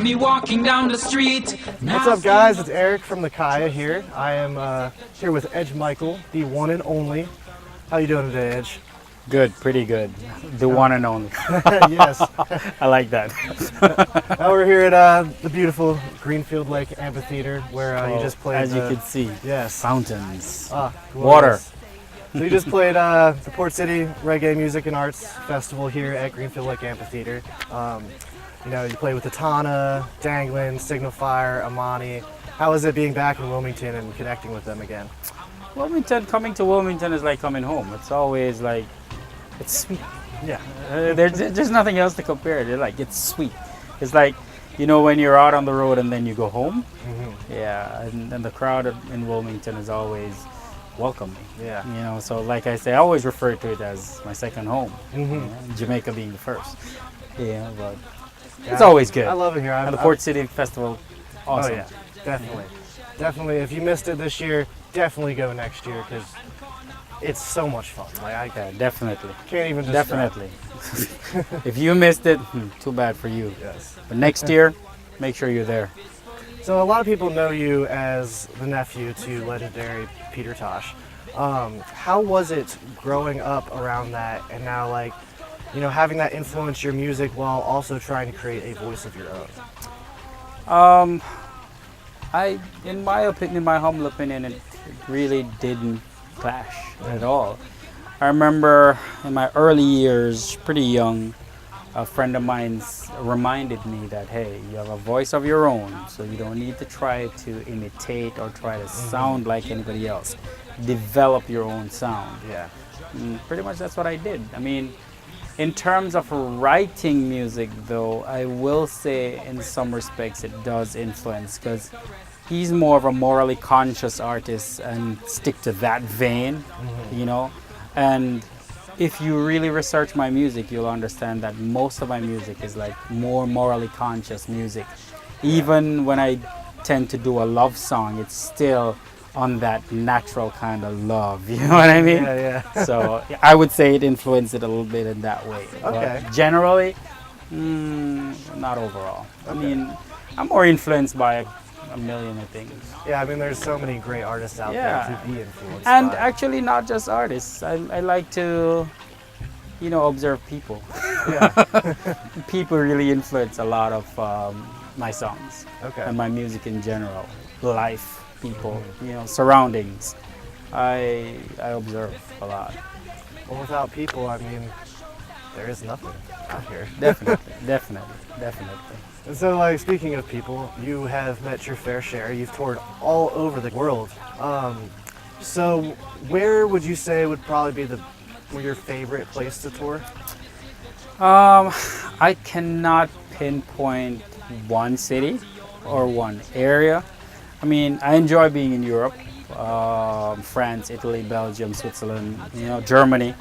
me walking down the street. What's up, guys? It's Eric from the Kaya here. I am here with Edge Michael, the one and only. How you doing today, Edge? Good, pretty good. The one and only. Yes. I like that. Now we're here at the beautiful Greenfield Lake Amphitheater, where you just played. As you can see, yes, fountains, glorious. water. So you just played the Port City Reggae Music and Arts Festival here at Greenfield Lake Amphitheater. You know, you played with Tatana, Danglin, Signifier, Amani. How is it being back in Wilmington and connecting with them again? Wilmington, coming to Wilmington is like coming home. It's always like, it's sweet. Yeah. There's nothing else to compare. They're like, it's sweet. It's like, you know, when you're out on the road and then you go home. Mm-hmm. Yeah, and the crowd in Wilmington is always welcoming. Yeah. You know, so like I say, I always refer to it as my second home. Mm-hmm. You know, Jamaica being the first. Yeah, but it's always good. I love it here. And the Port City Festival, awesome. Oh yeah, definitely. Definitely. If you missed it this year, definitely go next year because it's so much fun. Like Yeah, definitely. can't even describe. Definitely. If you missed it, too bad for you. Yes. But next year, make sure you're there. So a lot of people know you as the nephew to legendary Peter Tosh. How was it growing up around that and now, like, you know, having that influence your music while also trying to create a voice of your own? In my opinion, in my humble opinion, it really didn't clash at all. I remember in my early years, pretty young, a friend of mine reminded me that, hey, you have a voice of your own, so you don't need to try to imitate or try to sound like anybody else. Develop your own sound. Yeah. Pretty much that's what I did. I mean, in terms of writing music, though, I will say in some respects it does influence because he's more of a morally conscious artist and stick to that vein, you know. And if you really research my music, you'll understand that most of my music is like more morally conscious music. Even when I tend to do a love song, it's still on that natural kind of love, you know what I mean? Yeah, yeah. So I would say it influenced it a little bit in that way. Okay. But generally, not overall. Okay. I mean, I'm more influenced by a million of things. Yeah, I mean, there's so many great artists out there to be influenced And by. actually not just artists. I like to, you know, observe people. Yeah. People really influence a lot of my songs Okay. and my music in general. Life, people, you know, surroundings. I observe a lot. Well, without people, I mean, there is nothing out here. Definitely. And so, like, speaking of people, you have met your fair share. You've toured all over the world. So, where would you say would probably be your favorite place to tour? I cannot pinpoint one city or one area. I mean, I enjoy being in Europe, France, Italy, Belgium, Switzerland, you know, Germany.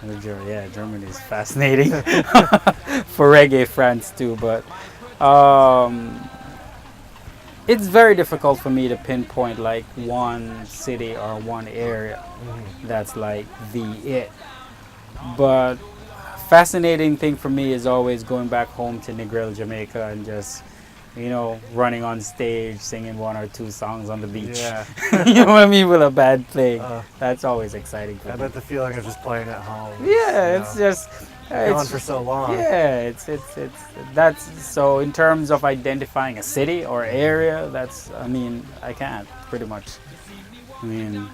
Yeah, Germany is fascinating. For reggae, France too, but it's very difficult for me to pinpoint like one city or one area that's like the it. But fascinating thing for me is always going back home to Negril, Jamaica, and just, you know, running on stage, singing one or two songs on the beach. Yeah. You know what I mean? With a bad play. That's always exciting for I me. bet the feeling of just playing at home. Yeah, it's just gone for so long. Yeah, it's that's so. In terms of identifying a city or area, that's, I mean, I can't pretty much. I mean,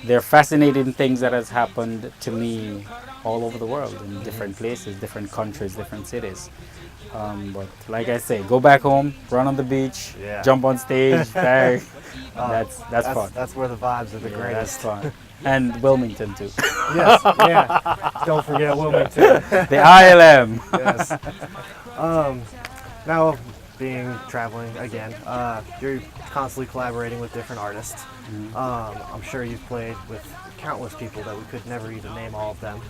there are fascinating things that has happened to me all over the world in different places, different countries, different cities. But like I say, go back home, run on the beach, jump on stage, bang. That's fun. That's where the vibes are the greatest. That's fun. And Wilmington too. Yes, yeah. Don't forget Wilmington. The ILM. Yes. Now, traveling again, you're constantly collaborating with different artists. I'm sure you've played with countless people that we could never even name all of them.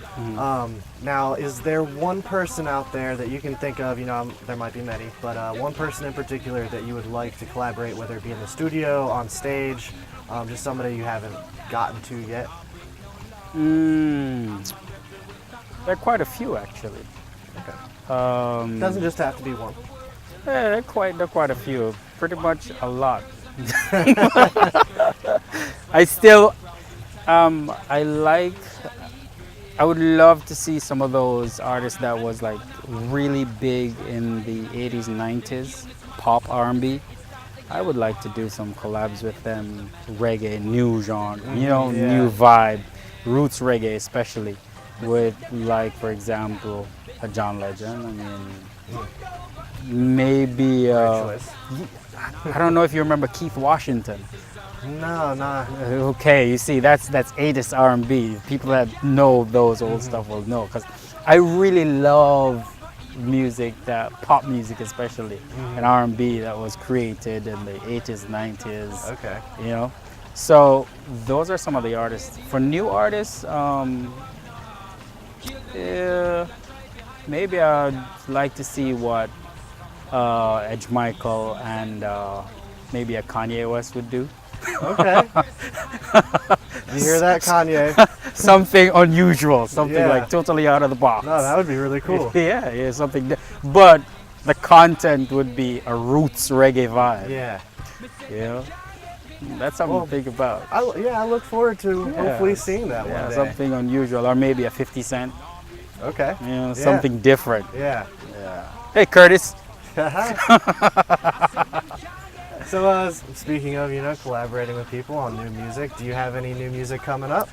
Now, is there one person out there that you can think of, you know, there might be many, but one person in particular that you would like to collaborate, whether it be in the studio, on stage, just somebody you haven't gotten to yet? There are quite a few, actually. Okay. Doesn't just have to be one. Yeah, they're quite a few. Pretty much a lot. I still, I like. I would love to see some of those artists that was like really big in the 80s and 90s, pop R&B. I would like to do some collabs with them, reggae, new genre, new vibe, roots reggae especially, with like, for example, a John Legend. I mean, maybe, I don't know if you remember Keith Washington. No, no. Okay, you see, that's 80s R&B. People that know those old stuff will know, because I really love music, that pop music especially, and R&B that was created in the 80s, 90s. Okay. You know, so those are some of the artists. For new artists, maybe I'd like to see what Edge Michael and maybe a Kanye West would do. Okay. You hear that, Kanye? Something unusual, something Yeah. like totally out of the box. No, that would be really cool. Yeah, something. But the content would be a roots reggae vibe. Yeah. You know, that's something to think about. I look forward to hopefully seeing that one day. Something unusual, or maybe a 50 Cent. Okay. You know, something different. Yeah. Hey, Curtis. So, speaking of, collaborating with people on new music, do you have any new music coming up?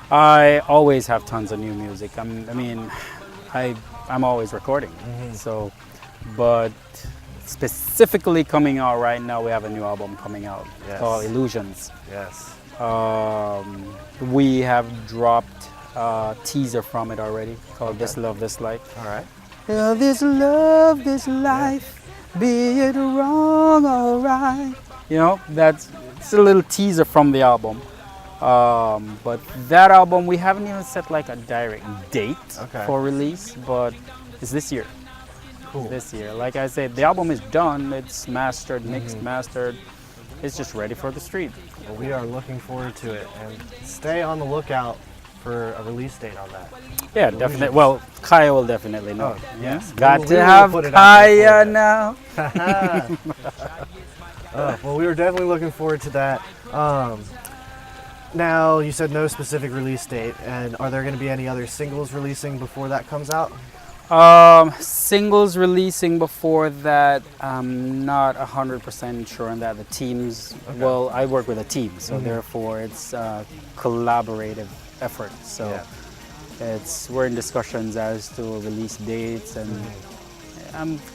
I always have tons of new music. I'm always recording. So, but specifically coming out right now, we have a new album coming out called Illusions. Yes. We have dropped a teaser from it already called This Love, This Life. All right. This love, this life, be it wrong or right. You know, it's a little teaser from the album. But that album, we haven't even set like a direct date for release, but it's this year. Cool. This year. Like I said, the album is done. It's mastered, mixed, mastered. It's just ready for the street. Well, we are looking forward to it, and stay on the lookout for a release date on that. Yeah, definitely. Well, Kaya will definitely know. Oh, yes. Got to have Kaya now. Well, we were definitely looking forward to that. Now, you said no specific release date, and are there going to be any other singles releasing before that comes out? Singles releasing before that, I'm not 100% sure on that. The teams, well, I work with a team, so therefore it's a collaborative effort. So we're in discussions as to release dates and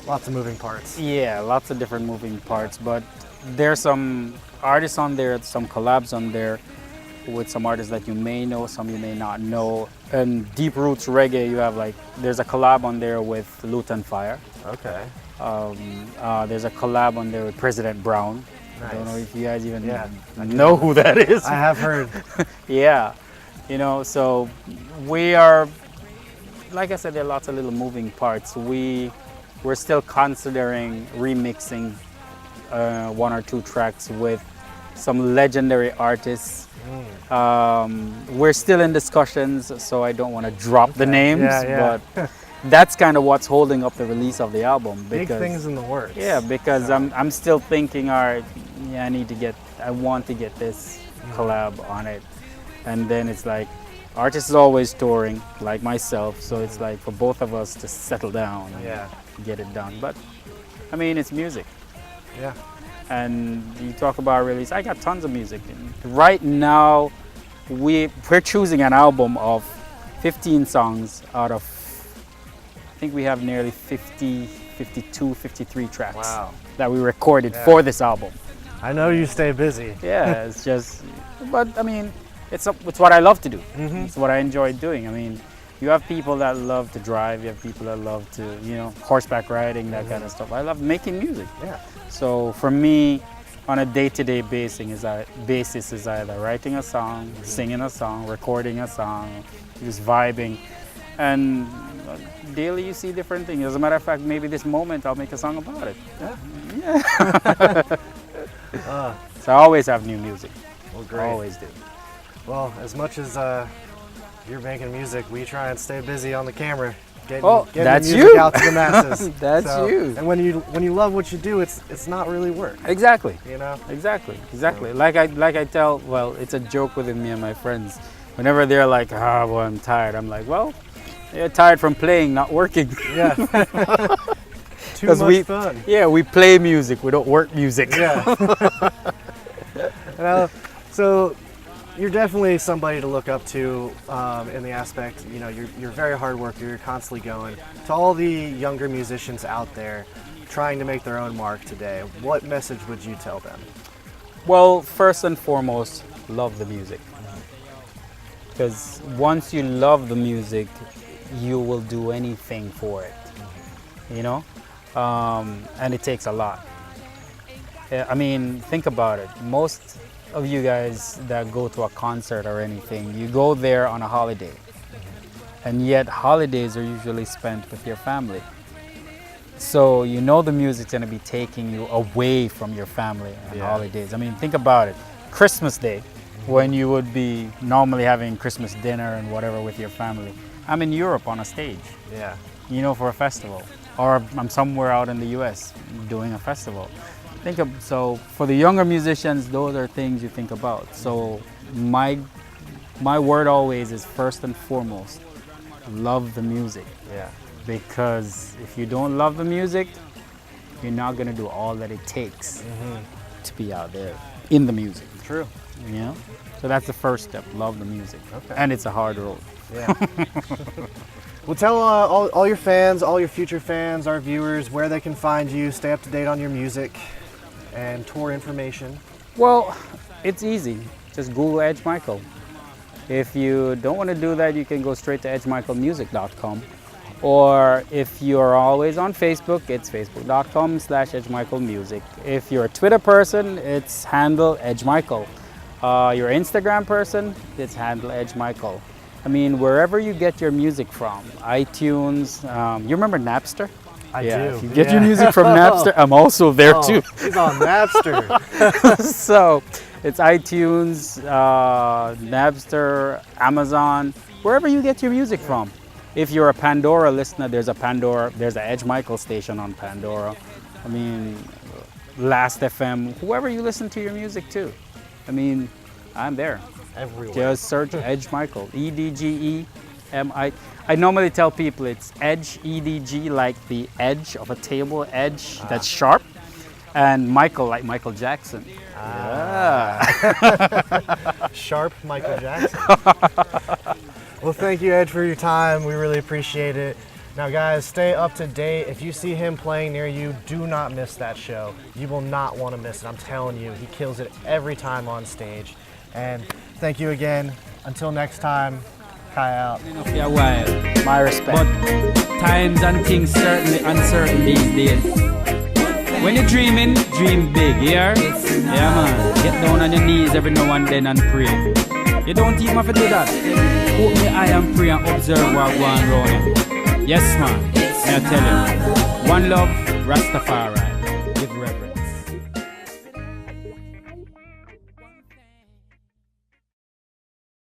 lots of moving parts. Yeah, lots of different moving parts, but there's some artists on there, some collabs on there with some artists that you may know, some you may not know. And Deep Roots Reggae, you have there's a collab on there with Luton Fire. Okay. There's a collab on there with President Brown. Nice. I don't know if you guys even know who that is. I have heard. Yeah. So we are, like I said, there are lots of little moving parts. We're still considering remixing one or two tracks with some legendary artists. We're still in discussions, so I don't want to drop the names, but that's kind of what's holding up the release of the album. Big things in the works. Yeah, because I'm still thinking, all right, I want to get this collab on it. And then it's like, artists is always touring, like myself, so it's like for both of us to settle down and get it done. But, it's music. Yeah. And you talk about release, I got tons of music. Right now, we're choosing an album of 15 songs out of, I think we have nearly 50, 52, 53 tracks that we recorded for this album. I know you stay busy. Yeah, it's just, but it's what I love to do. It's what I enjoy doing. You have people that love to drive, you have people that love to, horseback riding, that kind of stuff. I love making music. Yeah. So for me, on a day-to-day basis is either writing a song, singing a song, recording a song, just vibing. And daily you see different things. As a matter of fact, maybe this moment I'll make a song about it. Yeah. So I always have new music. Well, great. I always do. Well, as much as you're making music, we try and stay busy on the camera. getting that's the music you. out to the masses. That's you. And when you love what you do, it's not really work. Exactly. You know. Exactly. Like I tell. Well, it's a joke within me and my friends. Whenever they're like, well, I'm tired. I'm like, well, you're tired from playing, not working. Yeah. Too much fun. Yeah, we play music. We don't work music. Yeah. So you're definitely somebody to look up to in the aspect, you know, you're very hard worker, you're constantly going. To all the younger musicians out there trying to make their own mark today, what message would you tell them? Well, first and foremost, love the music. Because once you love the music, you will do anything for it, you know? And it takes a lot. I mean, think about it. Most of you guys that go to a concert or anything, you go there on a holiday. And yet holidays are usually spent with your family. So you know the music's gonna be taking you away from your family on holidays. I mean, think about it. Christmas Day, when you would be normally having Christmas dinner and whatever with your family. I'm in Europe on a stage, you know, for a festival. Or I'm somewhere out in the US doing a festival. So for the younger musicians, those are things you think about. So my word always is first and foremost, love the music. Yeah. Because if you don't love the music, you're not gonna do all that it takes to be out there in the music. True. You know? So that's the first step, love the music. Okay. And it's a hard road. Yeah. Well, tell all your fans, all your future fans, our viewers, where they can find you, stay up to date on your music and tour information. Well, it's easy. Just Google Edge Michael. If you don't want to do that, you can go straight to edgemichaelmusic.com. Or if you're always on Facebook, it's facebook.com/edgemichaelmusic. If you're a Twitter person, it's handle edgemichael. You're an Instagram person, it's handle edgemichael. I mean, wherever you get your music from, iTunes, you remember Napster? I do. If you get your music from Napster, I'm also there too. He's on Napster. So it's iTunes, Napster, Amazon, wherever you get your music from. If you're a Pandora listener, there's an Edge Michael station on Pandora. I mean, Last FM, whoever you listen to your music to. I mean, I'm there. Everywhere. Just search Edge Michael, EDGEMI. I normally tell people it's Edge, EDG, like the edge of a table, edge that's sharp, and Michael, like Michael Jackson. Sharp Michael Jackson. Well, thank you, Edge, for your time. We really appreciate it. Now, guys, stay up to date. If you see him playing near you, do not miss that show. You will not want to miss it. I'm telling you, he kills it every time on stage. And thank you again. Until next time, Kai out. For a while, My respect. but times and things certainly uncertain these days. When you're dreaming, dream big, yeah? Yeah, man. Get down on your knees every now and then and pray. You don't even have to do that. Open your eye and pray and observe what's going on around you. Yes, man. I tell you. One love, Rastafari.